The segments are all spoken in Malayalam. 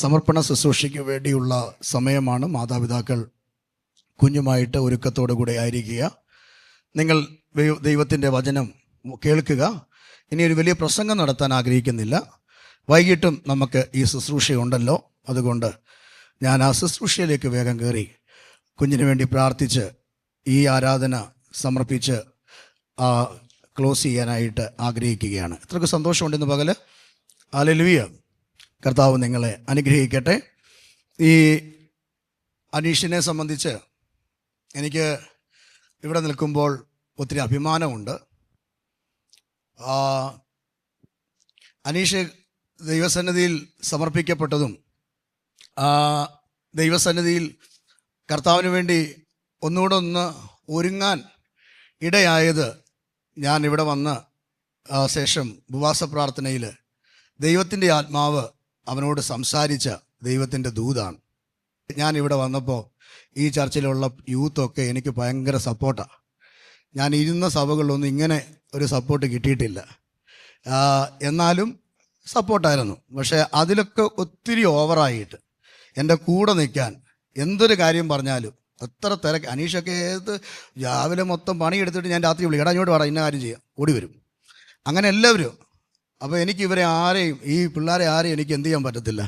സമർപ്പണ ശുശ്രൂഷയ്ക്ക് വേണ്ടിയുള്ള സമയമാണ്. മാതാപിതാക്കൾ കുഞ്ഞുമായിട്ട് ഒരുക്കത്തോടു കൂടെ ആയിരിക്കുക. നിങ്ങൾ ദൈവത്തിൻ്റെ വചനം കേൾക്കുക. ഇനി ഒരു വലിയ പ്രസംഗം നടത്താൻ ആഗ്രഹിക്കുന്നില്ല. വൈകിട്ടും നമുക്ക് ഈ ശുശ്രൂഷയുണ്ടല്ലോ. അതുകൊണ്ട് ഞാൻ ആ ശുശ്രൂഷയിലേക്ക് വേഗം കയറി കുഞ്ഞിന് വേണ്ടി പ്രാർത്ഥിച്ച് ഈ ആരാധന സമർപ്പിച്ച് ക്ലോസ് ചെയ്യാനായിട്ട് ആഗ്രഹിക്കുകയാണ്. ഇത്രയ്ക്ക് സന്തോഷമുണ്ടെന്ന് പകല്. ഹല്ലേലൂയ. കർത്താവ് നിങ്ങളെ അനുഗ്രഹിക്കട്ടെ. ഈ അനീഷിനെ സംബന്ധിച്ച് എനിക്ക് ഇവിടെ നിൽക്കുമ്പോൾ ഒത്തിരി അഭിമാനമുണ്ട്. അനീഷ് ദൈവസന്നിധിയിൽ സമർപ്പിക്കപ്പെട്ടതും ദൈവസന്നിധിയിൽ കർത്താവിന് വേണ്ടി ഒന്നുകൂടെ ഒന്ന് ഒരുങ്ങാൻ ഇടയായത് ഞാൻ ഇവിടെ വന്ന് ശേഷം ഉപവാസ പ്രാർത്ഥനയിൽ ദൈവത്തിൻ്റെ ആത്മാവ് അവനോട് സംസാരിച്ച ദൈവത്തിൻ്റെ ദൂതാണ്. ഞാൻ ഇവിടെ വന്നപ്പോൾ ഈ ചർച്ചിലുള്ള യൂത്തൊക്കെ എനിക്ക് ഭയങ്കര സപ്പോർട്ടാണ്. ഞാൻ ഇരുന്ന സഭകളിലൊന്നും ഇങ്ങനെ ഒരു സപ്പോർട്ട് കിട്ടിയിട്ടില്ല. എന്നാലും സപ്പോർട്ടായിരുന്നു. പക്ഷേ അതിലൊക്കെ ഒത്തിരി ഓവറായിട്ട് എൻ്റെ കൂടെ നിൽക്കാൻ എന്തൊരു കാര്യം പറഞ്ഞാലും എത്ര തിരക്ക്. അനീഷൊക്കെ രാവിലെ മൊത്തം പണിയെടുത്തിട്ട് ഞാൻ രാത്രി വിളിക്കും, എടാ ഇങ്ങോട്ട് വേണം, ഇന്ന കാര്യം ചെയ്യാം, ഓടി വരും. അങ്ങനെ എല്ലാവരും. അപ്പോൾ എനിക്ക് ഇവരെ ആരെയും, ഈ പിള്ളേരെ ആരെയും എനിക്ക് എന്ത് ചെയ്യാൻ പറ്റത്തില്ല,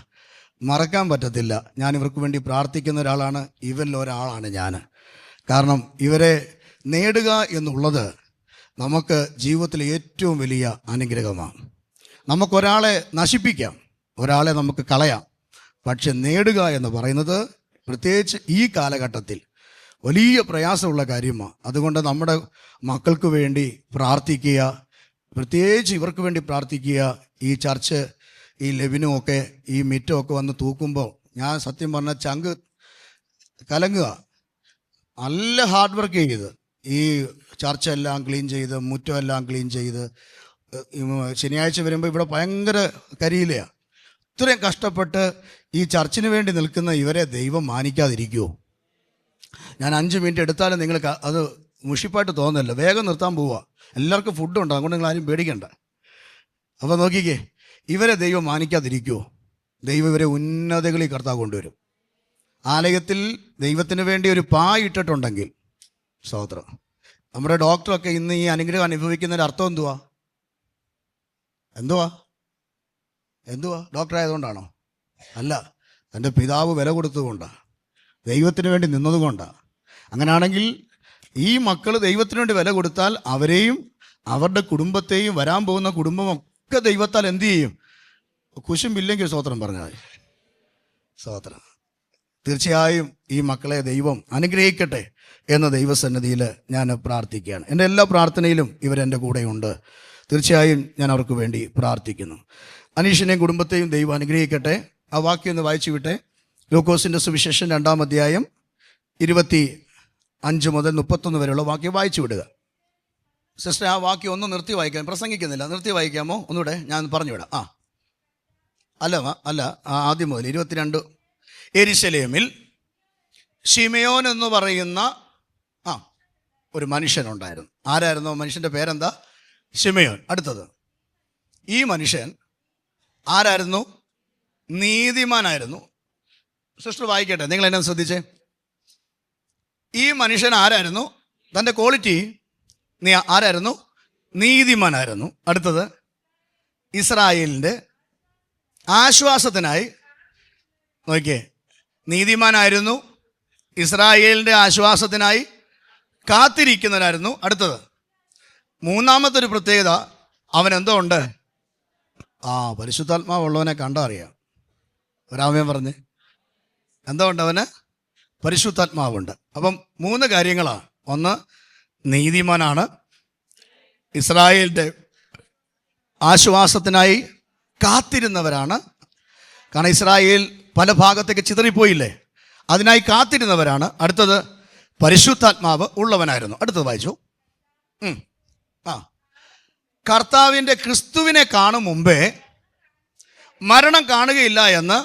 മറക്കാൻ പറ്റത്തില്ല. ഞാൻ ഇവർക്ക് വേണ്ടി പ്രാർത്ഥിക്കുന്ന ഒരാളാണ്. ഇവരിൽ ഒരാളാണ് ഞാൻ. കാരണം ഇവരെ നേടുക എന്നുള്ളത് നമുക്ക് ജീവിതത്തിലെ ഏറ്റവും വലിയ അനുഗ്രഹമാണ്. നമുക്കൊരാളെ നശിപ്പിക്കാം, ഒരാളെ നമുക്ക് കളയാം. പക്ഷെ നേടുക എന്ന് പറയുന്നത് പ്രത്യേകിച്ച് ഈ കാലഘട്ടത്തിൽ വലിയ പ്രയാസമുള്ള കാര്യമാണ്. അതുകൊണ്ട് നമ്മുടെ മക്കൾക്ക് വേണ്ടി പ്രാർത്ഥിക്കുക, പ്രത്യേകിച്ച് ഇവർക്ക് വേണ്ടി പ്രാർത്ഥിക്കുക. ഈ ചർച്ച്, ഈ ലെവിനും ഒക്കെ ഈ മിറ്റമൊക്കെ വന്ന് തൂക്കുമ്പോൾ ഞാൻ സത്യം പറഞ്ഞാൽ ചങ്ക് കലങ്ങുക. നല്ല ഹാർഡ് വർക്ക് ചെയ്ത് ഈ ചർച്ചെല്ലാം ക്ലീൻ ചെയ്ത്, മുറ്റമെല്ലാം ക്ലീൻ ചെയ്ത്, ശനിയാഴ്ച വരുമ്പോൾ ഇവിടെ ഭയങ്കര കരിയിലയാണ്. ഇത്രയും കഷ്ടപ്പെട്ട് ഈ ചർച്ചിന് വേണ്ടി നിൽക്കുന്ന ഇവരെ ദൈവം മാനിക്കാതിരിക്കുമോ? ഞാൻ 5 മിനിറ്റ് എടുത്താലും നിങ്ങൾ അത് മുഷിപ്പായിട്ട് തോന്നല്ലോ. വേഗം നിർത്താൻ പോവുക. എല്ലാവർക്കും ഫുഡുണ്ട്, അതുകൊണ്ട് നിങ്ങൾ ആരും പേടിക്കണ്ട. അപ്പോൾ നോക്കിക്കേ, ഇവരെ ദൈവം മാനിക്കാതിരിക്കുമോ? ദൈവം ഇവരെ ഉന്നതകളിൽ കർത്താവ് കൊണ്ടുവരും. ആലയത്തിൽ ദൈവത്തിന് വേണ്ടി ഒരു ഇട്ടിട്ടുണ്ടെങ്കിൽ സ്തോത്രം. നമ്മുടെ ഡോക്ടറൊക്കെ ഇന്ന് ഈ അനുഗ്രഹം അനുഭവിക്കുന്നതിൻ്റെ അർത്ഥം എന്തുവാ? ഡോക്ടർ ആയതുകൊണ്ടാണോ? അല്ല, തൻ്റെ പിതാവ് വില കൊടുത്തതുകൊണ്ടാണ്, ദൈവത്തിന് വേണ്ടി നിന്നതുകൊണ്ടാണ്. അങ്ങനെയാണെങ്കിൽ ഈ മക്കൾ ദൈവത്തിന് വേണ്ടി വില കൊടുത്താൽ അവരെയും അവരുടെ കുടുംബത്തെയും വരാൻ പോകുന്ന കുടുംബമൊക്കെ ദൈവത്താൽ എന്തു ചെയ്യും? കുശുമ്പില്ലെങ്കിൽ സ്തോത്രം പറഞ്ഞാൽ സ്തോത്രം. തീർച്ചയായും ഈ മക്കളെ ദൈവം അനുഗ്രഹിക്കട്ടെ എന്ന ദൈവസന്നിധിയിൽ ഞാൻ പ്രാർത്ഥിക്കുകയാണ്. എൻ്റെ എല്ലാ പ്രാർത്ഥനയിലും ഇവരെൻ്റെ കൂടെയുണ്ട്. തീർച്ചയായും ഞാൻ അവർക്ക് വേണ്ടി പ്രാർത്ഥിക്കുന്നു. അനീഷിനെയും കുടുംബത്തെയും ദൈവം അനുഗ്രഹിക്കട്ടെ. ആ വാക്യം ഒന്ന് വായിച്ചു വിട്ടെ. ലൂക്കോസിൻ്റെ സുവിശേഷം 2-ാം അധ്യായം 25 മുതൽ 31 വരെയുള്ള വാക്യം വായിച്ചു വിടുക. സിസ്റ്റർ, ആ വാക്യം ഒന്ന് നിർത്തി വായിക്കാൻ. പ്രസംഗിക്കുന്നില്ല, നിർത്തി വായിക്കാമോ? ഒന്നുകൂടെ ഞാൻ പറഞ്ഞു വിടാം. അല്ല, ആദ്യം മുതൽ 22. യെരുശലേമിൽ ശിമയോൻ എന്ന് പറയുന്ന ഒരു മനുഷ്യനുണ്ടായിരുന്നു. ആരായിരുന്നു മനുഷ്യൻ്റെ പേരെന്താ? ശിമയോൻ. അടുത്തത്, ഈ മനുഷ്യൻ ആരായിരുന്നു? നീതിമാനായിരുന്നു. സിസ്റ്റർ വായിക്കട്ടെ, നിങ്ങൾ എന്നെ ശ്രദ്ധിച്ചേ. ഈ മനുഷ്യൻ ആരായിരുന്നു? തൻ്റെ ക്വാളിറ്റി ആരായിരുന്നു? നീതിമാനായിരുന്നു. അടുത്തത്, ഇസ്രായേലിൻ്റെ ആശ്വാസത്തിനായി, നോക്കിയേ, നീതിമാനായിരുന്നു, ഇസ്രായേലിൻ്റെ ആശ്വാസത്തിനായി കാത്തിരിക്കുന്നവനായിരുന്നു. അടുത്തത്, മൂന്നാമത്തെ ഒരു പ്രത്യേകത, അവൻ എന്തോ ഉണ്ട്? പരിശുദ്ധാത്മാവുള്ളവനെ കണ്ടാ അറിയാം. ഒരാമയം പറഞ്ഞ് എന്തോ ഉണ്ട്? അവന് പരിശുദ്ധാത്മാവുണ്ട്. അപ്പം 3 കാര്യങ്ങളാണ്. ഒന്ന്, നീതിമാനാണ്, ഇസ്രായേലിൻ്റെ ആശ്വാസത്തിനായി കാത്തിരുന്നവരാണ്. കാരണം ഇസ്രായേൽ പല ഭാഗത്തേക്ക് ചിതറിപ്പോയില്ലേ, അതിനായി കാത്തിരുന്നവരാണ്. അടുത്തത്, പരിശുദ്ധാത്മാവ് ഉള്ളവനായിരുന്നു. അടുത്തത് വായിച്ചു. കർത്താവിൻ്റെ ക്രിസ്തുവിനെ കാണും മുമ്പേ മരണം കാണുകയില്ല എന്ന്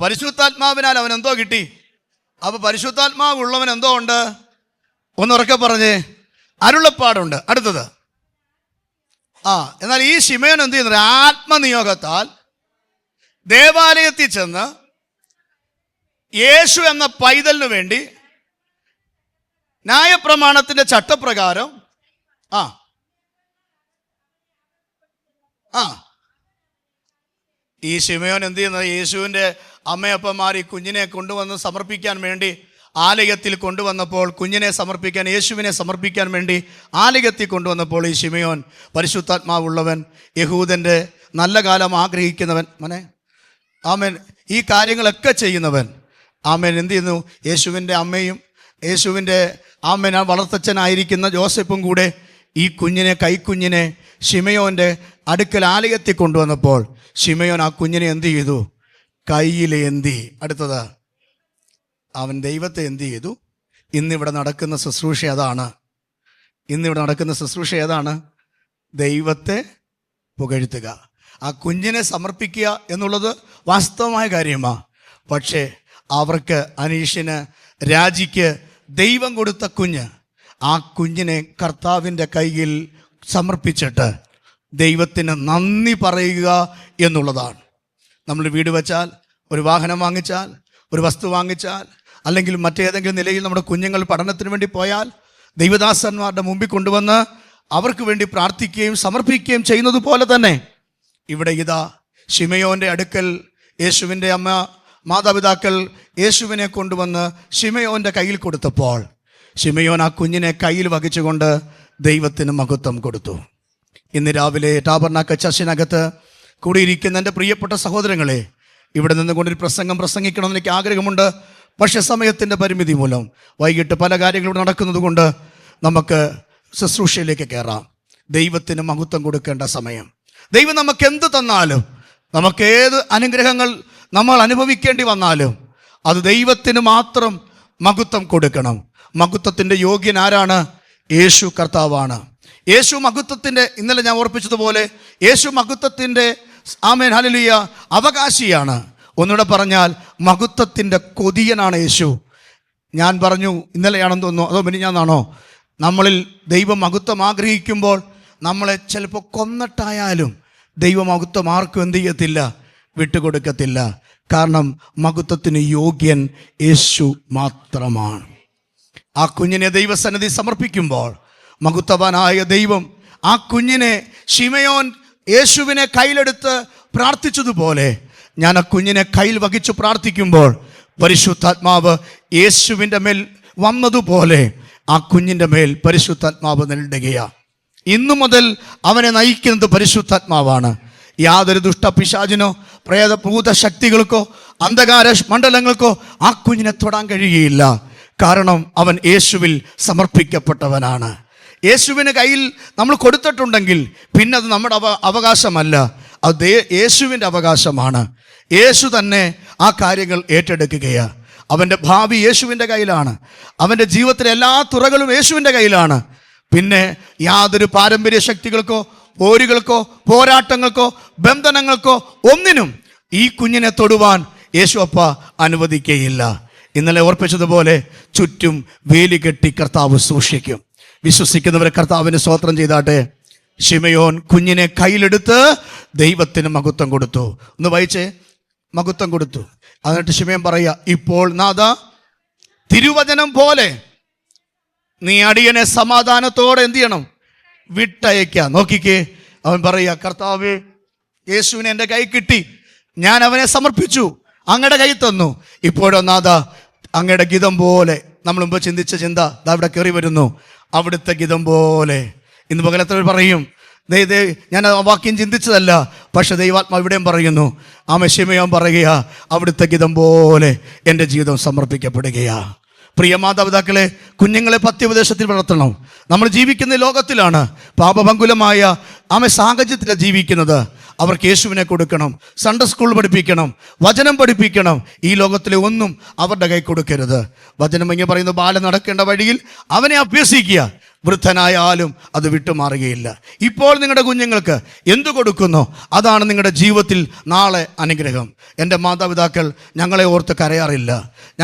പരിശുദ്ധാത്മാവിനാൽ അവൻ എന്തോ കിട്ടി. അപ്പോൾ പരിശുദ്ധാത്മാവ് ഉള്ളവൻ എന്തോ ഉണ്ട്? ഒന്നുറക്കെ പറഞ്ഞേ, അരുളപ്പാടുണ്ട്. അടുത്തത്, എന്നാൽ ഈ ശിമയോൻ എന്ത് ചെയ്യുന്നത്? ആത്മനിയോഗത്താൽ ദേവാലയത്തിൽ ചെന്ന് യേശു എന്ന പൈതലിനു വേണ്ടി ന്യായപ്രമാണത്തിന്റെ ചട്ടപ്രകാരം ആ ആ ഈ ശിമയോൻ എന്ത് ചെയ്യുന്നത്? യേശുവിൻ്റെ അമ്മയപ്പന്മാർ ഈ കുഞ്ഞിനെ കൊണ്ടുവന്ന് സമർപ്പിക്കാൻ വേണ്ടി ആലയത്തിൽ കൊണ്ടുവന്നപ്പോൾ, കുഞ്ഞിനെ സമർപ്പിക്കാൻ, യേശുവിനെ സമർപ്പിക്കാൻ വേണ്ടി ആലയത്തിൽ കൊണ്ടുവന്നപ്പോൾ ഈ ശിമയോൻ പരിശുദ്ധാത്മാവുള്ളവൻ, യഹൂദൻ്റെ നല്ല കാലം ആഗ്രഹിക്കുന്നവൻ, ആമേൻ, ഈ കാര്യങ്ങളൊക്കെ ചെയ്യുന്നവൻ, ആമേൻ, എന്ത് ചെയ്യുന്നു? യേശുവിൻ്റെ അമ്മയും യേശുവിൻ്റെ ആമേൻ വളർത്തച്ഛനായിരിക്കുന്ന ജോസഫും കൂടെ ഈ കുഞ്ഞിനെ, കൈക്കുഞ്ഞിനെ ശിമയോൻ്റെ അടുക്കൽ ആലയത്തിൽ കൊണ്ടുവന്നപ്പോൾ ശിമയോൻ ആ കുഞ്ഞിനെ എന്ത് ചെയ്തു? കയ്യിലേന്തി. അടുത്തത്, അവൻ ദൈവത്തെ എന്ത് ചെയ്തു? ഇന്നിവിടെ നടക്കുന്ന ശുശ്രൂഷ അതാണ്. ഇന്നിവിടെ നടക്കുന്ന ശുശ്രൂഷ ഏതാണ്? ദൈവത്തെ പുകഴ്ത്തുക. ആ കുഞ്ഞിനെ സമർപ്പിക്കുക എന്നുള്ളത് വാസ്തവമായ കാര്യമാണ്. പക്ഷേ അവർക്ക്, അനീഷിന്, രാജിക്ക് ദൈവം കൊടുത്ത കുഞ്ഞ്, ആ കുഞ്ഞിനെ കർത്താവിൻ്റെ കയ്യിൽ സമർപ്പിച്ചിട്ട് ദൈവത്തിന് നന്ദി പറയുക എന്നുള്ളതാണ്. നമ്മൾ വീട് വെച്ചാൽ, ഒരു വാഹനം വാങ്ങിച്ചാൽ, ഒരു വസ്തു വാങ്ങിച്ചാൽ, അല്ലെങ്കിൽ മറ്റേതെങ്കിലും നിലയിൽ നമ്മുടെ കുഞ്ഞുങ്ങൾ പഠനത്തിന് വേണ്ടി പോയാൽ ദൈവദാസന്മാരുടെ മുമ്പിൽ കൊണ്ടുവന്ന് അവർക്ക് വേണ്ടി പ്രാർത്ഥിക്കുകയും സമർപ്പിക്കുകയും ചെയ്യുന്നത് പോലെ തന്നെ ഇവിടെ ഇതാ ശിമയോൻ്റെ അടുക്കൽ യേശുവിൻ്റെ അമ്മ, മാതാപിതാക്കൾ യേശുവിനെ കൊണ്ടുവന്ന് ശിമയോൻ്റെ കയ്യിൽ കൊടുത്തപ്പോൾ ശിമയോൻ ആ കുഞ്ഞിനെ കയ്യിൽ വഹിച്ചുകൊണ്ട് ദൈവത്തിന് മഹത്വം കൊടുത്തു. ഇന്ന് രാവിലെ ടാബർനാക്കൽ ചർച്ചിനകത്ത് കൂടിയിരിക്കുന്ന എൻ്റെ പ്രിയപ്പെട്ട സഹോദരങ്ങളെ, ഇവിടെ നിന്നുകൊണ്ടൊരു പ്രസംഗം പ്രസംഗിക്കണമെന്ന് എനിക്ക് ആഗ്രഹമുണ്ട്. പക്ഷേ സമയത്തിൻ്റെ പരിമിതി മൂലം വൈകിട്ട് പല കാര്യങ്ങളും നടക്കുന്നത് കൊണ്ട് നമുക്ക് ശുശ്രൂഷയിലേക്ക് കയറാം. ദൈവത്തിന് മഹത്വം കൊടുക്കേണ്ട സമയം. ദൈവം നമുക്ക് എന്ത് തന്നാലും, നമുക്ക് ഏത് അനുഗ്രഹങ്ങൾ നമ്മൾ അനുഭവിക്കേണ്ടി വന്നാലും അത് ദൈവത്തിന് മാത്രം മഹത്വം കൊടുക്കണം. മഹത്വത്തിൻ്റെ യോഗ്യൻ ആരാണ്? യേശു കർത്താവാണ്. യേശു മഹത്വത്തിൻ്റെ, ഇന്നലെ ഞാൻ ഓർപ്പിച്ചതുപോലെ, യേശു മഹത്വത്തിൻ്റെ, ആമേൻ ഹല്ലേലൂയ, അവകാശിയാണ്. ഒന്നുകൂടെ പറഞ്ഞാൽ മഹത്വത്തിൻ്റെ കൊതിയനാണ് യേശു. ഞാൻ പറഞ്ഞു, ഇന്നലെയാണെന്ന് തോന്നുന്നു, അതോ മിനിഞ്ഞാന്നാണോ, നമ്മളിൽ ദൈവം മഹത്വം ആഗ്രഹിക്കുമ്പോൾ നമ്മളെ ചിലപ്പോൾ കൊന്നിട്ടായാലും ദൈവമഹത്വം ആർക്കും എന്ത് ചെയ്യത്തില്ല? വിട്ടുകൊടുക്കത്തില്ല. കാരണം മഹത്വത്തിന് യോഗ്യൻ യേശു മാത്രമാണ്. ആ കുഞ്ഞിനെ ദൈവസന്നിധി സമർപ്പിക്കുമ്പോൾ മഹത്വവാനായ ദൈവം ആ കുഞ്ഞിനെ, ശിമയോൻ യേശുവിനെ കയ്യിലെടുത്ത് പ്രാർത്ഥിച്ചതുപോലെ, ഞാൻ ആ കുഞ്ഞിനെ കയ്യിൽ വഹിച്ചു പ്രാർത്ഥിക്കുമ്പോൾ പരിശുദ്ധാത്മാവ് യേശുവിൻ്റെ മേൽ വന്നതുപോലെ ആ കുഞ്ഞിൻ്റെ മേൽ പരിശുദ്ധാത്മാവ് നിൽക്കുകയാണ്. ഇന്നു മുതൽ അവനെ നയിക്കുന്നത് പരിശുദ്ധാത്മാവാണ്. യാതൊരു ദുഷ്ടപിശാചിനോ പ്രേതഭൂത ശക്തികൾക്കോ അന്ധകാര മണ്ഡലങ്ങൾക്കോ ആ കുഞ്ഞിനെ തൊടാൻ കഴിയുകയില്ല. കാരണം അവൻ യേശുവിൽ സമർപ്പിക്കപ്പെട്ടവനാണ്. യേശുവിന് കയ്യിൽ നമ്മൾ കൊടുത്തിട്ടുണ്ടെങ്കിൽ പിന്നെ അത് നമ്മുടെ അവകാശമല്ല, അത് യേശുവിൻ്റെ അവകാശമാണ്. യേശു തന്നെ ആ കാര്യങ്ങൾ ഏറ്റെടുക്കുകയാണ്. അവൻ്റെ ഭാവി യേശുവിൻ്റെ കയ്യിലാണ്. അവൻ്റെ ജീവിതത്തിലെ എല്ലാ തുറകളും യേശുവിൻ്റെ കയ്യിലാണ്. പിന്നെ യാതൊരു പാരമ്പര്യ ശക്തികൾക്കോ പോരുകൾക്കോ പോരാട്ടങ്ങൾക്കോ ബന്ധനങ്ങൾക്കോ ഒന്നിനും ഈ കുഞ്ഞിനെ തൊടുവാൻ യേശു അപ്പ അനുവദിക്കുകയില്ല. ഇന്നലെ ഓർപ്പിച്ചതുപോലെ ചുറ്റും വേലി കെട്ടി കർത്താവ് സൂക്ഷിക്കും. വിശ്വസിക്കുന്നവരെ കർത്താവിന് സ്തോത്രം ചെയ്താട്ടെ. ശിമയോൻ കുഞ്ഞിനെ കയ്യിലെടുത്ത് ദൈവത്തിന് മഹത്വം കൊടുത്തു. ഒന്ന് വായിച്ചേ, മഹത്വം കൊടുത്തു. എന്നിട്ട് ശിമയോൻ പറയുക, ഇപ്പോൾ നാഥ തിരുവചനം പോലെ നീ അടിയനെ സമാധാനത്തോടെ എന്ത് ചെയ്യണം? വിട്ടയക്കുക. നോക്കിക്കേ, അവൻ പറയുക, കർത്താവേ, യേശുവിനെ എൻ്റെ കൈ കിട്ടി, ഞാൻ അവനെ സമർപ്പിച്ചു, അങ്ങയുടെ കൈ തന്നു. ഇപ്പോഴോ നാഥ അങ്ങയുടെ ഗീതം പോലെ, നമ്മൾ മുമ്പ് ചിന്തിച്ച ചിന്ത അവിടെ കയറി വരുന്നു. അവിടുത്തെ ഗീതം പോലെ ഇന്ന് പകലത്തവർ പറയും, ഞാൻ ആ വാക്യം ചിന്തിച്ചതല്ല, പക്ഷെ ദൈവാത്മാവ് ഇവിടെയും പറയുന്നു. ശിമയോൻ പറയുക, അവിടുത്തെ ഗീതം പോലെ എൻ്റെ ജീവിതം സമർപ്പിക്കപ്പെടുകയാ. പ്രിയ മാതാപിതാക്കളെ, കുഞ്ഞുങ്ങളെ പഥ്യോപദേശത്തിൽ വളർത്തണം. നമ്മൾ ജീവിക്കുന്ന ലോകത്തിലാണ്, പാപഭങ്കുലമായ സാഹചര്യത്തിലാണ് ജീവിക്കുന്നത്. അവർക്ക് യേശുവിനെ കൊടുക്കണം, സൺഡേ സ്കൂൾ പഠിപ്പിക്കണം, വചനം പഠിപ്പിക്കണം. ഈ ലോകത്തിലെ ഒന്നും അവരുടെ കൈ കൊടുക്കരുത്. വചനം ഇങ്ങനെ പറയുന്നു, ബാലൻ നടക്കേണ്ട വഴിയിൽ അവനെ അഭ്യസിക്കുക. വൃദ്ധനായാലും അത് വിട്ടുമാറുകയില്ല. ഇപ്പോൾ നിങ്ങളുടെ കുഞ്ഞുങ്ങൾക്ക് എന്തു കൊടുക്കുന്നോ അതാണ് നിങ്ങളുടെ ജീവിതത്തിൽ നാളെ അനുഗ്രഹം. എൻ്റെ മാതാപിതാക്കൾ ഞങ്ങളെ ഓർത്ത് കരയാറില്ല.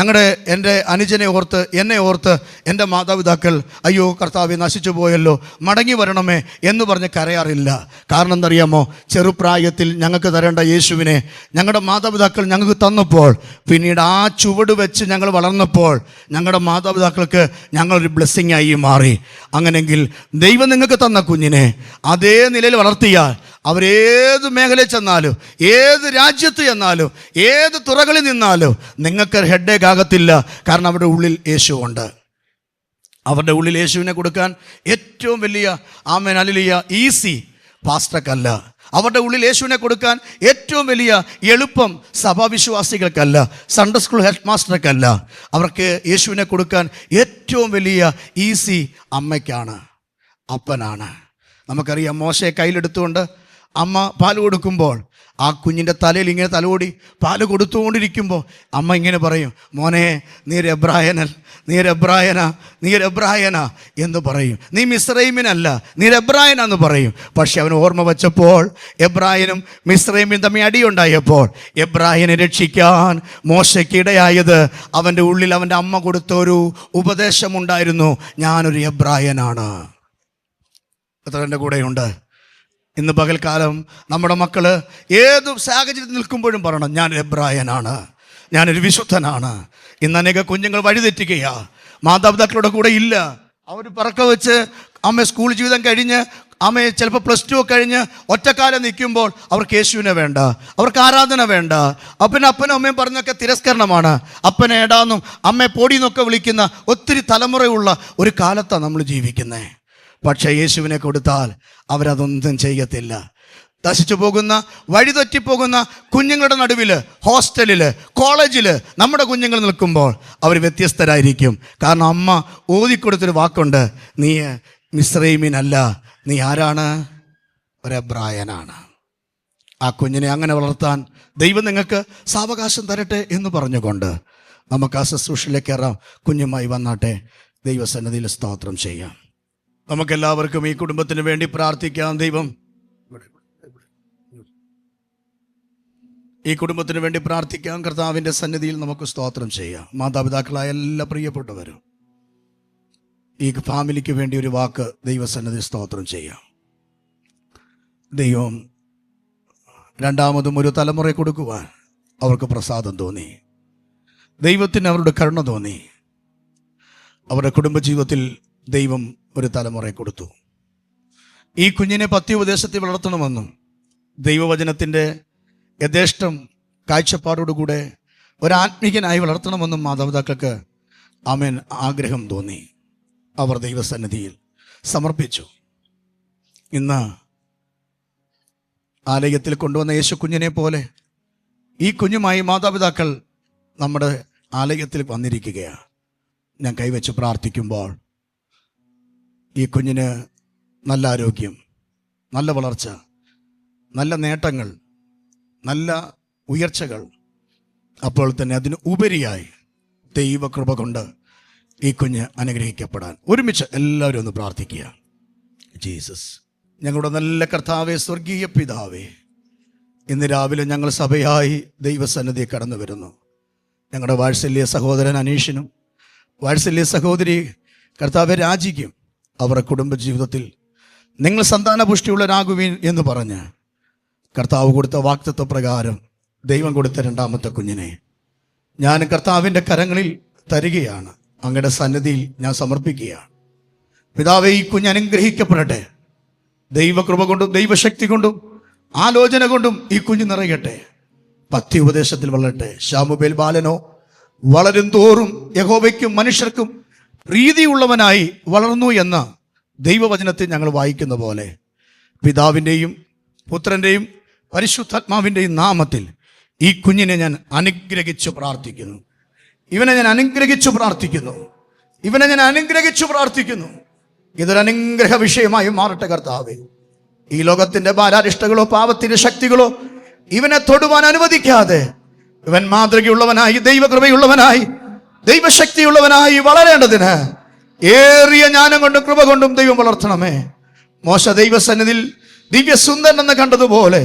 എൻ്റെ അനുജനെ ഓർത്ത്, എന്നെ ഓർത്ത് എൻ്റെ മാതാപിതാക്കൾ അയ്യോ കർത്താവേ നശിച്ചു പോയല്ലോ, മടങ്ങി വരണമേ എന്ന് പറഞ്ഞ് കരയാറില്ല. കാരണം എന്തറിയാമോ? ചെറുപ്രായത്തിൽ ഞങ്ങൾക്ക് തരേണ്ട യേശുവിനെ ഞങ്ങളുടെ മാതാപിതാക്കൾ ഞങ്ങൾക്ക് തന്നപ്പോൾ, പിന്നീട് ആ ചുവട് വെച്ച് ഞങ്ങൾ വളർന്നപ്പോൾ ഞങ്ങളുടെ മാതാപിതാക്കൾക്ക് ഞങ്ങളൊരു ബ്ലെസ്സിങ് ആയി മാറി. അങ്ങനെങ്കിൽ ദൈവം നിങ്ങൾക്ക് തന്ന കുഞ്ഞിനെ അതേ നിലയിൽ വളർത്തിയാൽ അവരേത് മേഖലയിൽ ചെന്നാലും, ഏത് രാജ്യത്ത് ചെന്നാലും, ഏത് തുറകളിൽ നിന്നാലും നിങ്ങൾക്ക് ഹെഡേക്ക് ആകത്തില്ല. കാരണം അവരുടെ ഉള്ളിൽ യേശുവുണ്ട്. അവരുടെ ഉള്ളിൽ യേശുവിനെ കൊടുക്കാൻ ഏറ്റവും വലിയ ആമേൻ ഹല്ലേലൂയ ഈസി പാസ്റ്റർക്കല്ല. അവരുടെ ഉള്ളിൽ യേശുവിനെ കൊടുക്കാൻ ഏറ്റവും വലിയ എളുപ്പം സഭാവിശ്വാസികൾക്കല്ല, സൺഡേ സ്കൂൾ ഹെഡ് മാസ്റ്റർക്കല്ല. അവർക്ക് യേശുവിനെ കൊടുക്കാൻ ഏറ്റവും വലിയ ഈസി അമ്മയ്ക്കാണ്, അപ്പനാണ്. നമുക്കറിയാം, മോശയെ കയ്യിലെടുത്തുകൊണ്ട് അമ്മ പാല് കൊടുക്കുമ്പോൾ ആ കുഞ്ഞിൻ്റെ തലയിൽ ഇങ്ങനെ തലോടി പാല് കൊടുത്തുകൊണ്ടിരിക്കുമ്പോൾ അമ്മ ഇങ്ങനെ പറയും, മോനെ നീ എബ്രായനാ എന്ന് പറയും. നീ മിസ്രൈമിനല്ല, നീ എബ്രായനാന്ന് പറയും. പക്ഷെ അവൻ ഓർമ്മ വച്ചപ്പോൾ എബ്രായനും മിസ്രൈമിനും തമ്മിൽ അടിയുണ്ടായപ്പോൾ എബ്രായനെ രക്ഷിക്കാൻ മോശയ്ക്ക് ഇടയായത് അവൻ്റെ ഉള്ളിൽ അവൻ്റെ അമ്മ കൊടുത്ത ഒരു ഉപദേശമുണ്ടായിരുന്നു, ഞാനൊരു എബ്രായനാണ്. എത്ര എൻ്റെ കൂടെയുണ്ട്? ഇന്ന് പകൽക്കാലം നമ്മുടെ മക്കൾ ഏത് സാഹചര്യത്തിൽ നിൽക്കുമ്പോഴും പറയണം, ഞാൻ എബ്രായനാണ്, ഞാനൊരു വിശുദ്ധനാണ്. ഇന്ന് അനേക കുഞ്ഞുങ്ങൾ വഴിതെറ്റുകയാ, മാതാപിതാക്കളുടെ കൂടെ ഇല്ല. അവർ പറക്ക വെച്ച് അമ്മ സ്കൂൾ ജീവിതം കഴിഞ്ഞ് അമ്മയെ ചിലപ്പോൾ +2 കഴിഞ്ഞ് ഒറ്റക്കാലം നിൽക്കുമ്പോൾ അവർക്ക് യേശുവിനെ വേണ്ട, അവർക്ക് ആരാധന വേണ്ട. അപ്പനും അമ്മയും പറഞ്ഞൊക്കെ തിരസ്കരണമാണ്. അപ്പനെ ഏടാന്നും അമ്മയെ പൊടിയെന്നൊക്കെ വിളിക്കുന്ന ഒത്തിരി തലമുറയുള്ള ഒരു കാലത്താണ് നമ്മൾ ജീവിക്കുന്നത്. പക്ഷേ യേശുവിനെ കൊടുത്താൽ അവരതൊന്നും ചെയ്യത്തില്ല. നശിച്ചു പോകുന്ന, വഴിതെറ്റിപ്പോകുന്ന കുഞ്ഞുങ്ങളുടെ നടുവിൽ, ഹോസ്റ്റലിൽ, കോളേജിൽ നമ്മുടെ കുഞ്ഞുങ്ങൾ നിൽക്കുമ്പോൾ അവർ വ്യത്യസ്തരായിരിക്കും. കാരണം അമ്മ ഓതിക്കൊടുത്തൊരു വാക്കുണ്ട്, നീ മിസ്രൈമീനല്ല, നീ ആരാണ്? ഒരു എബ്രായനാണ്. ആ കുഞ്ഞിനെ അങ്ങനെ വളർത്താൻ ദൈവം നിങ്ങൾക്ക് സാവകാശം തരട്ടെ എന്ന് പറഞ്ഞുകൊണ്ട് നമുക്ക് ആ ശുശ്രൂഷയിലേക്ക് കയറാം. കുഞ്ഞുമായി വന്നാട്ടെ, ദൈവസന്നിധിയിൽ സ്തോത്രം ചെയ്യാം. നമുക്കെല്ലാവർക്കും ഈ കുടുംബത്തിന് വേണ്ടി പ്രാർത്ഥിക്കാം. ഈ കുടുംബത്തിന് വേണ്ടി പ്രാർത്ഥിക്കാം. കർത്താവിൻ്റെ സന്നിധിയിൽ നമുക്ക് സ്തോത്രം ചെയ്യാം. മാതാപിതാക്കളായ എല്ലാ പ്രിയപ്പെട്ടവരും ഈ ഫാമിലിക്ക് വേണ്ടി ഒരു വാക്ക് ദൈവസന്നിധിയിൽ സ്തോത്രം ചെയ്യാം. ദൈവം രണ്ടാമതും ഒരു തലമുറ കൊടുക്കുവാൻ അവർക്ക് പ്രസാദം തോന്നി. ദൈവത്തിന് അവരുടെ കരുണ തോന്നി. അവരുടെ കുടുംബജീവിതത്തിൽ ദൈവം ഒരു തലമുറയെ കൊടുത്തു. ഈ കുഞ്ഞിനെ പത്യോപദേശത്തിൽ വളർത്തണമെന്നും ദൈവവചനത്തിൻ്റെ യഥേഷ്ടം കാഴ്ചപ്പാടോടുകൂടെ ഒരാത്മീകനായി വളർത്തണമെന്നും മാതാപിതാക്കൾക്ക് ആമേൻ ആഗ്രഹം തോന്നി. അവർ ദൈവസന്നിധിയിൽ സമർപ്പിച്ചു. ഇന്ന് ആലയത്തിൽ കൊണ്ടുവന്ന യേശു കുഞ്ഞിനെ പോലെ ഈ കുഞ്ഞുമായി മാതാപിതാക്കൾ നമ്മുടെ ആലയത്തിൽ വന്നിരിക്കുകയാണ്. ഞാൻ കൈവച്ച് പ്രാർത്ഥിക്കുമ്പോൾ ഈ കുഞ്ഞിന് നല്ല ആരോഗ്യം, നല്ല വളർച്ച, നല്ല നേട്ടങ്ങൾ, നല്ല ഉയർച്ചകൾ, അപ്പോൾ തന്നെ അതിന് ഉപരിയായി ദൈവകൃപ കൊണ്ട് ഈ കുഞ്ഞ് അനുഗ്രഹിക്കപ്പെടാൻ ഒരുമിച്ച് എല്ലാവരും ഒന്ന് പ്രാർത്ഥിക്കുക. ജീസസ്, ഞങ്ങളുടെ നല്ല കർത്താവേ, സ്വർഗീയ പിതാവേ, ഇന്ന് രാവിലെ ഞങ്ങൾ സഭയായി ദൈവസന്നിധി കടന്നു വരുന്നു. ഞങ്ങളുടെ വാത്സല്യ സഹോദരൻ അനീഷിനും വാത്സല്യ സഹോദരി കർത്താവെ രാജിക്കും അവരുടെ കുടുംബജീവിതത്തിൽ നിങ്ങൾ സന്താനപുഷ്ടിയുള്ളവരാകുവീൻ എന്ന് പറഞ്ഞ് കർത്താവ് കൊടുത്ത വാഗ്ദത്ത പ്രകാരം ദൈവം കൊടുത്ത രണ്ടാമത്തെ കുഞ്ഞിനെ ഞാൻ കർത്താവിൻ്റെ കരങ്ങളിൽ തരികയാണ്. അങ്ങയുടെ സന്നിധിയിൽ ഞാൻ സമർപ്പിക്കുകയാണ്. പിതാവേ, ഈ കുഞ്ഞ് അനുഗ്രഹിക്കപ്പെടട്ടെ. ദൈവകൃപ കൊണ്ടും ദൈവശക്തി കൊണ്ടും ആലോചന കൊണ്ടും ഈ കുഞ്ഞ് നിറയട്ടെ. പത്യോപദേശത്തിൽ വളരട്ടെ. ശാമുവേൽ ബാലനോ വളരും തോറും യഹോവയ്ക്കും മനുഷ്യർക്കും പ്രീതിയുള്ളവനായി വളർന്നു എന്ന ദൈവവചനത്തിൽ ഞങ്ങൾ വായിക്കുന്ന പോലെ പിതാവിൻ്റെയും പുത്രൻ്റെയും പരിശുദ്ധാത്മാവിൻ്റെയും നാമത്തിൽ ഈ കുഞ്ഞിനെ ഞാൻ അനുഗ്രഹിച്ചു പ്രാർത്ഥിക്കുന്നു. ഇവനെ ഞാൻ അനുഗ്രഹിച്ചു പ്രാർത്ഥിക്കുന്നു. ഇതൊരു അനുഗ്രഹ വിഷയമായി മാറട്ടെ കർത്താവേ. ഈ ലോകത്തിൻ്റെ ബാലാരിഷ്ടകളോ പാപത്തിൻ്റെ ശക്തികളോ ഇവനെ തൊടുവാൻ അനുവദിക്കാതെ ഇവൻ മാതൃകയുള്ളവനായി, ദൈവകൃപയുള്ളവനായി, ദൈവശക്തിയുള്ളവനായി വളരേണ്ടതിന് ഏറിയ ജ്ഞാനം കൊണ്ടും കൃപ കൊണ്ടും ദൈവം വളർത്തണമേ. മോശ ദൈവസന്നിധിയിൽ ദിവ്യസുന്ദരൻ എന്ന് കണ്ടതുപോലെ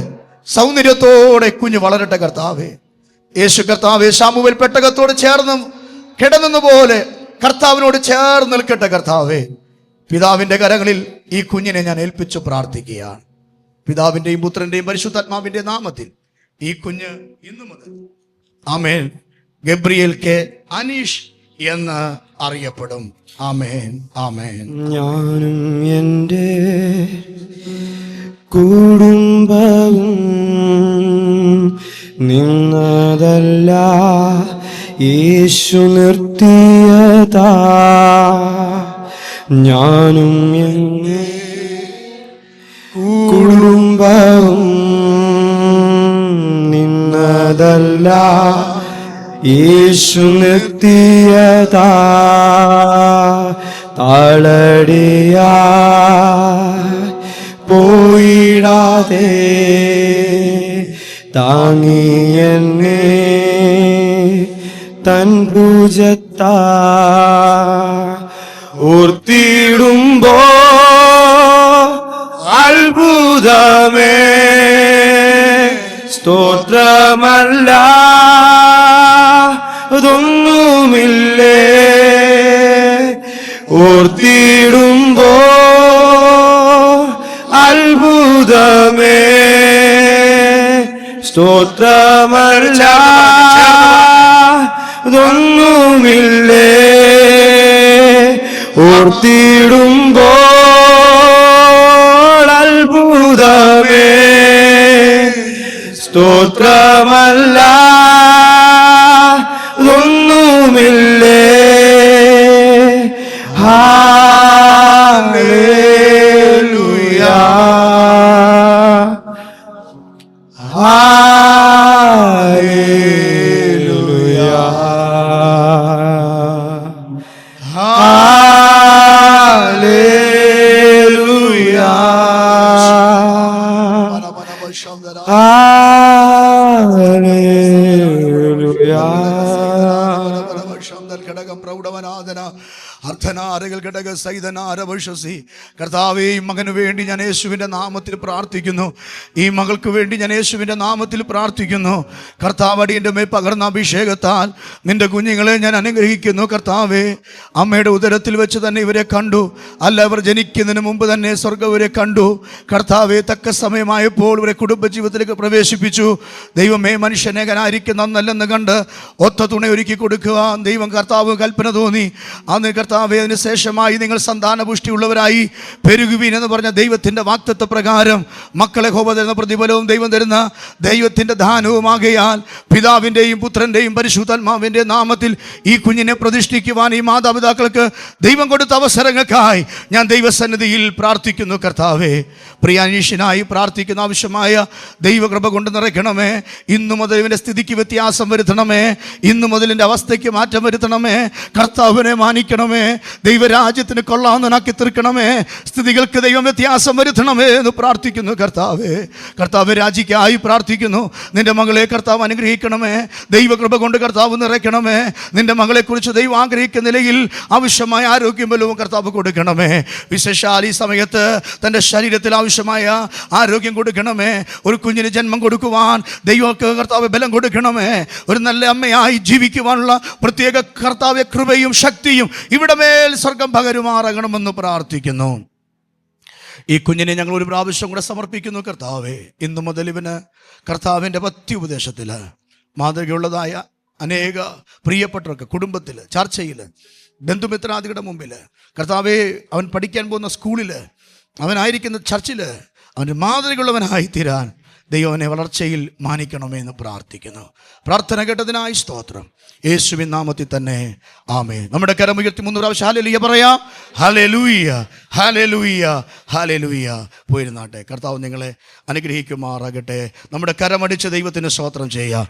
സൗന്ദര്യത്തോടെ കുഞ്ഞ് വളരട്ടെ കർത്താവേ. യേശു കർത്താവേ, ശമൂവേൽ പെട്ടകത്തോട് ചേർന്ന് കിടന്നതുപോലെ കർത്താവിനോട് ചേർന്ന് നിൽക്കട്ടെ കർത്താവേ. പിതാവിന്റെ കരങ്ങളിൽ ഈ കുഞ്ഞിനെ ഞാൻ ഏൽപ്പിച്ചു പ്രാർത്ഥിക്കുകയാണ്. പിതാവിന്റെയും പുത്രന്റെയും പരിശുദ്ധാത്മാവിന്റെ നാമത്തിൽ ഈ കുഞ്ഞ് ഇന്നു മുതൽ ആമേൻ ഗബ്രിയേൽ കെ അനീഷ് എന്ന് അറിയപ്പെടും. ആമേൻ, ആമേൻ. ഞാനും എൻ്റെ കുടുംബവും നിന്നതല്ല, യേശു നിർത്തിയതാ. ഞാനും എൻ്റെ കുടുംബവും നിന്നതല്ല, യേശു നിർത്തിയതാ. താളടിയാ പോയിടാതെ താങ്ങി എന്നെ തൻ ഭുജത്താ. ഓർത്തിടുമ്പോ അത്ഭുതമേ, സ്തോത്രമല്ല അതൊന്നുമില്ലേ. ഓർത്തിടുമ്പോ അത്ഭുതമേ, സ്തോത്രമല്ല അതൊന്നുമില്ലേ. ഓർത്തിടുമ്പോൾ അത്ഭുതമേ, സ്തോത്രമല്ല അതൊന്നുമില്ലേ. ഹല്ലേലൂയാ, ഹല്ലേലൂയാ, ഹല്ലേലൂയാ, ഹല്ലേലൂയാ. കർത്താവേ, ഈ മകന് വേണ്ടി ഞാൻ യേശുവിൻ്റെ നാമത്തിൽ പ്രാർത്ഥിക്കുന്നു. ഈ മകൾക്ക് വേണ്ടി ഞാൻ യേശുവിൻ്റെ നാമത്തിൽ പ്രാർത്ഥിക്കുന്നു. കർത്താവ്, അടിയൻ്റെ മേൽ പകർന്ന അഭിഷേകത്താൽ നിന്റെ കുഞ്ഞുങ്ങളെ ഞാൻ അനുഗ്രഹിക്കുന്നു. കർത്താവേ, അമ്മയുടെ ഉദരത്തിൽ വെച്ച് തന്നെ ഇവരെ കണ്ടു. അല്ല, ഇവർ ജനിക്കുന്നതിന് മുമ്പ് തന്നെ സ്വർഗ്ഗം ഇവരെ കണ്ടു. കർത്താവേ, തക്ക സമയമായപ്പോൾ ഇവരെ കുടുംബജീവിതത്തിലേക്ക് പ്രവേശിപ്പിച്ചു. ദൈവമേ, മനുഷ്യനേകനായിരിക്കും നന്നല്ലെന്ന് കണ്ട് ഒത്ത തുണ ഒരുക്കി കൊടുക്കുക ദൈവം കർത്താവ് കൽപ്പന തോന്നി. അന്ന് കർത്താവേ, അതിന് ശേഷമായി നിങ്ങൾ സന്താനപുഷ്ടിയുള്ളവരായി പെരുകുവീൻ എന്ന് പറഞ്ഞ ദൈവത്തിൻ്റെ വാഗ്ദത്ത പ്രകാരം മക്കളെ ഹോമ തരുന്ന പ്രതിഫലവും ദൈവം തരുന്ന ദൈവത്തിൻ്റെ ദാനവുമാകയാൽ പിതാവിൻ്റെയും പുത്രൻ്റെയും പരിശുദ്ധാത്മാവിൻ്റെ നാമത്തിൽ ഈ കുഞ്ഞിനെ പ്രതിഷ്ഠിക്കുവാൻ ഈ മാതാപിതാക്കൾക്ക് ദൈവം കൊടുത്ത അവസരങ്ങൾക്കായി ഞാൻ ദൈവസന്നിധിയിൽ പ്രാർത്ഥിക്കുന്നു. കർത്താവേ, പ്രിയ അനീഷിനായി പ്രാർത്ഥിക്കുന്ന ആവശ്യമായ ദൈവകൃപ കൊണ്ട് നിറയ്ക്കണമേ. ഇന്നു മുതൽ ഇവൻ്റെ സ്ഥിതിക്ക് വ്യത്യാസം വരുത്തണമേ. ഇന്നു മുതൽ എൻ്റെ അവസ്ഥയ്ക്ക് മാറ്റം വരുത്തണമേ. കർത്താവിനെ മാനിക്കണമേ. ദൈവരാജ്യത്തിന് കൊള്ളാവുന്നനാക്കി തീർക്കണമേ. സ്ഥിതികൾക്ക് ദൈവം വ്യത്യാസം വരുത്തണമേ എന്ന് പ്രാർത്ഥിക്കുന്നു. കർത്താവ് രാജിക്കായി പ്രാർത്ഥിക്കുന്നു. നിന്റെ മകളെ കർത്താവ് അനുഗ്രഹിക്കണമേ. ദൈവകൃപ കൊണ്ട് കർത്താവ് നിറയ്ക്കണമേ. നിന്റെ മകളെക്കുറിച്ച് ദൈവം ആഗ്രഹിക്കുന്ന നിലയിൽ ആവശ്യമായ ആരോഗ്യം ബലവും കർത്താവ് കൊടുക്കണമേ. വിശേഷാൽ ഈ സമയത്ത് തൻ്റെ ശരീരത്തിൽ ആവശ്യമായ ആരോഗ്യം കൊടുക്കണമേ. ഒരു കുഞ്ഞിന് ജന്മം കൊടുക്കുവാൻ ദൈവർക്ക് കർത്താവ് ബലം കൊടുക്കണമേ. ഒരു നല്ല അമ്മയായി ജീവിക്കുവാനുള്ള പ്രത്യേക കർത്താവ് കൃപയും ശക്തിയും ഇവിടെ മേൽ സ്വർഗം പകരുമാറാകണമെന്ന് പ്രാർത്ഥിക്കുന്നു. ഈ കുഞ്ഞിനെ ഞങ്ങൾ ഒരു പ്രാവശ്യം കൂടെ സമർപ്പിക്കുന്നു. കർത്താവേ, ഇന്നു മുതൽ ഇവന് കർത്താവിൻ്റെ പത്യോപദേശത്തിൽ മാതൃകയുള്ളതായ അനേക പ്രിയപ്പെട്ടവർക്ക് കുടുംബത്തിൽ, ചർച്ചയിൽ, ബന്ധുമിത്രാദികളുടെ മുമ്പിൽ, കർത്താവേ, അവൻ പഠിക്കാൻ പോകുന്ന സ്കൂളിൽ, അവനായിരിക്കുന്ന ചർച്ചിൽ അവന് മാതൃകയുള്ളവനായി തീരാൻ ദൈവനെ വളർച്ചയിൽ മാനിക്കണമേ എന്ന് പ്രാർത്ഥിക്കുന്നു. പ്രാർത്ഥന കേട്ടതിനായി സ്തോത്രം. യേശുവിൻ നാമത്തിൽ തന്നെ ആമേൻ. നമ്മുടെ കരമുയർത്തി 3 പ്രാവശ്യം ഹല്ലേലൂയ പറയാം. ഹല്ലേലൂയ, ഹല്ലേലൂയ, ഹല്ലേലൂയ. പോയിരുന്നാട്ടെ. കർത്താവ് നിങ്ങളെ അനുഗ്രഹിക്കുമാറാകട്ടെ. നമ്മുടെ കരമടിച്ച് ദൈവത്തിന് സ്തോത്രം ചെയ്യാം.